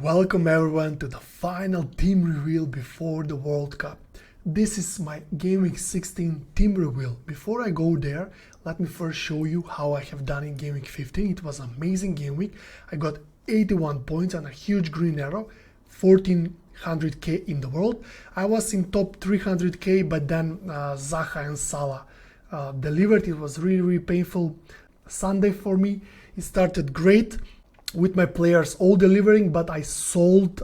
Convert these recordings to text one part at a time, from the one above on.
Welcome everyone to the final team reveal before the World Cup. This is my Game Week 16 team reveal. Before I go there, let me first show you how I have done in Game Week 15. It was an amazing game week. I got 81 points and a huge green arrow, 1400k in the world. I was in top 300k, but then Zaha and Salah delivered. It was really painful Sunday for me. It started great with my players all delivering, but I sold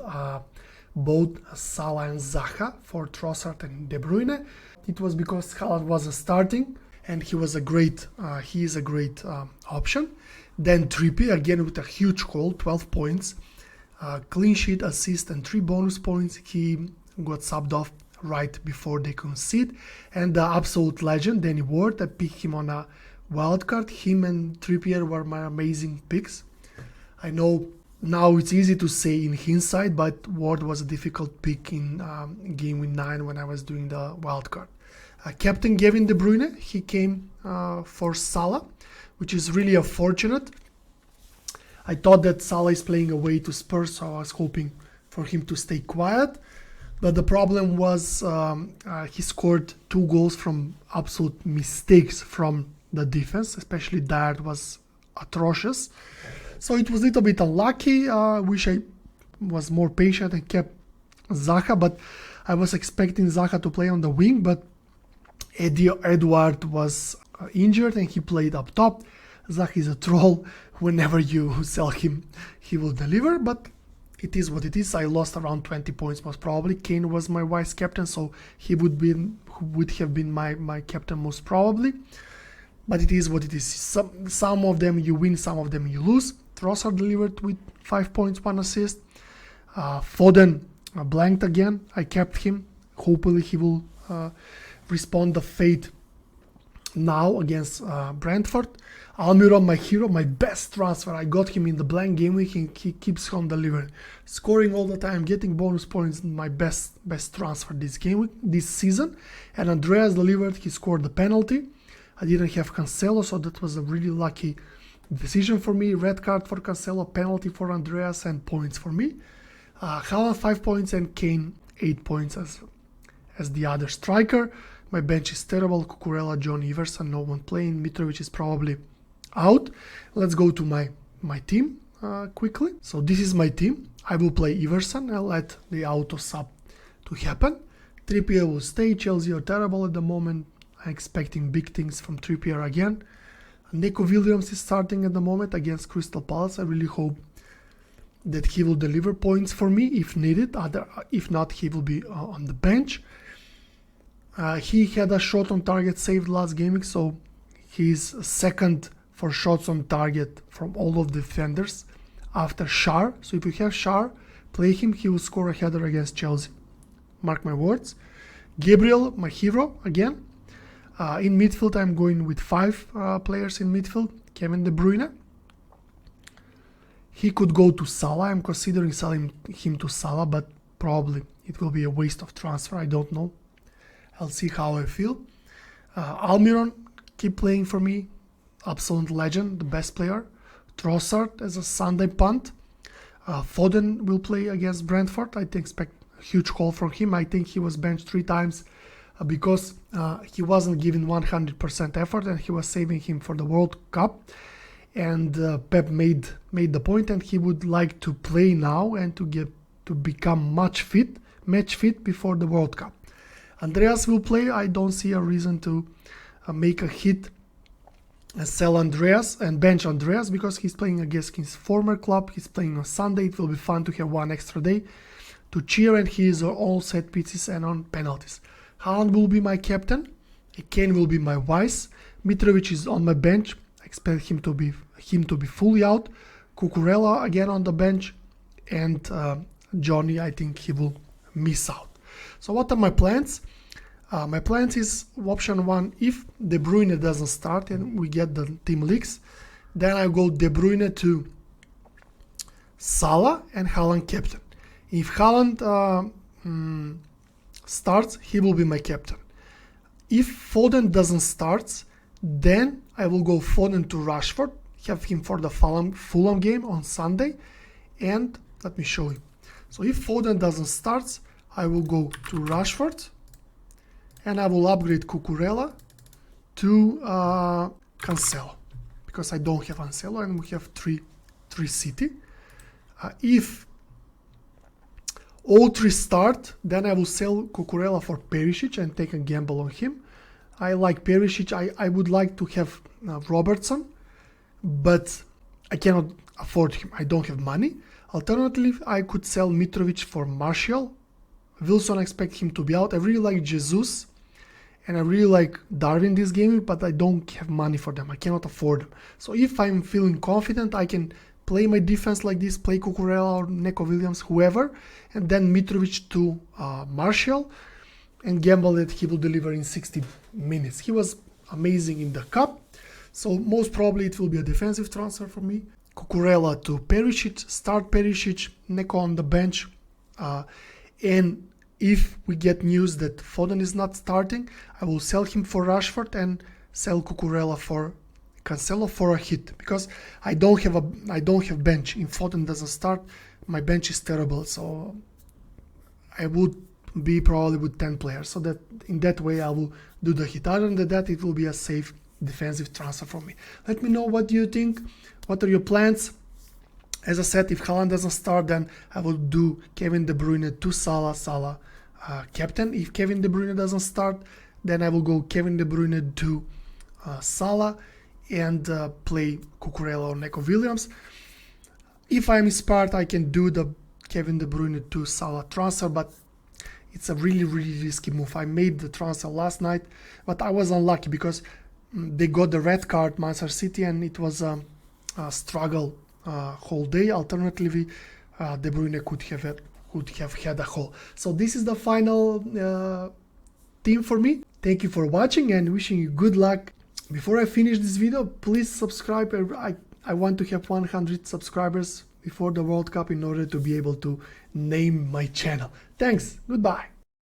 both Salah and Zaha for Trossard and De Bruyne. It was because Haaland wasn't starting, and he is a great option. Then Trippier again with a huge haul, 12 points, clean sheet, assist, and 3 bonus points. He got subbed off right before they concede. And the absolute legend Danny Ward, I picked him on a wild card. Him and Trippier were my amazing picks. I know now it's easy to say in hindsight, but Ward was a difficult pick in game week 9 when I was doing the wildcard. Captain Kevin De Bruyne, he came for Salah, which is really unfortunate. I thought that Salah is playing away to Spurs, so I was hoping for him to stay quiet. But the problem was he scored 2 goals from absolute mistakes from the defense, especially Dyer was atrocious. So it was a little bit unlucky. I wish I was more patient and kept Zaha, but I was expecting Zaha to play on the wing, but Edward was injured and he played up top. Zaha is a troll. Whenever you sell him, he will deliver, but it is what it is. I lost around 20 points most probably. Kane was my vice captain, so he would have been my captain most probably. But it is what it is. Some of them you win, some of them you lose. Trossard delivered with 5 points, 1 assist. Foden blanked again. I kept him. Hopefully he will respond the fate now against Brentford. Almiron, my hero, my best transfer. I got him in the blank game week and he keeps on delivering. Scoring all the time, getting bonus points, my best transfer this game week, this season. And Andreas delivered, he scored the penalty. I didn't have Cancelo, so that was a really lucky decision for me. Red card for Cancelo, penalty for Andreas, and points for me. Haaland 5 points and Kane 8 points as the other striker. My bench is terrible. Cucurella, John Everson, no one playing. Mitrovic is probably out. Let's go to my team quickly. So this is my team. I will play Everson. I'll let the auto sub to happen. Trippier will stay. Chelsea are terrible at the moment. I'm expecting big things from Trippier again. Neco Williams is starting at the moment against Crystal Palace. I really hope that he will deliver points for me if needed. If not, he will be on the bench. He had a shot on target saved last game, so he's second for shots on target from all of the defenders after Schär. So if you have Schär, play him. He will score a header against Chelsea. Mark my words. Gabriel, my hero again. In midfield, I'm going with 5 players in midfield. Kevin De Bruyne. He could go to Salah. I'm considering selling him to Salah, but probably it will be a waste of transfer. I don't know. I'll see how I feel. Almiron, keep playing for me. Absolute legend, the best player. Trossard as a Sunday punt. Foden will play against Brentford. I expect a huge call from him. I think he was benched 3 times. Because he wasn't giving 100% effort and he was saving him for the World Cup. And Pep made the point, and he would like to play now and to become match fit before the World Cup. Andreas will play. I don't see a reason to make a hit and sell Andreas and bench Andreas because he's playing against his former club. He's playing on Sunday. It will be fun to have 1 extra day to cheer, and he is on all set pieces and on penalties. Haaland will be my captain. Kane will be my vice. Mitrovic is on my bench. I expect him to be fully out. Cucurella again on the bench, and Johnny, I think he will miss out. So what are my plans? My plans is option 1. If De Bruyne doesn't start and we get the team leaks, then I go De Bruyne to Salah and Haaland captain. If Haaland starts, he will be my captain. If Foden doesn't start, then I will go Foden to Rashford, have him for the Fulham game on Sunday, and Let me show you. So if Foden doesn't start, I will go to Rashford and I will upgrade Cucurella to Cancelo, because I don't have Cancelo and we have three City. If all three start, then I will sell Cucurella for Perisic and take a gamble on him. I like Perisic. I would like to have Robertson, but I cannot afford him. I don't have money. Alternatively, I could sell Mitrovic for Martial. Wilson, I expect him to be out. I really like Jesus and I really like Darwin this game, but I don't have money for them. I cannot afford them. So if I'm feeling confident, I can play my defense like this, play Cucurella or Neco Williams, whoever, and then Mitrovic to Martial, and gamble that he will deliver in 60 minutes. He was amazing in the cup, so most probably it will be a defensive transfer for me. Cucurella to Perisic, start Perisic, Neco on the bench, and if we get news that Foden is not starting, I will sell him for Rashford and sell Cucurella for Cancelo for a hit, because I don't have bench. If Foden doesn't start, my bench is terrible, so I would be probably with 10 players, so that in that way I will do the hit. Other than that, it will be a safe defensive transfer for me. Let me know what do you think, what are your plans. As I said, if Haaland doesn't start, then I will do Kevin De Bruyne to Salah captain. If Kevin De Bruyne doesn't start, then I will go Kevin De Bruyne to Salah and play Cucurella or Neco Williams. If I'm inspired, I can do the Kevin De Bruyne to Salah transfer, but it's a really risky move. I made the transfer last night, but I was unlucky because they got the red card, Manchester City, and it was a struggle whole day. Alternatively, De Bruyne could have had a goal. So this is the final team for me. Thank you for watching and wishing you good luck. Before I finish this video, please subscribe. I want to have 100 subscribers before the World Cup in order to be able to name my channel. Thanks. Goodbye.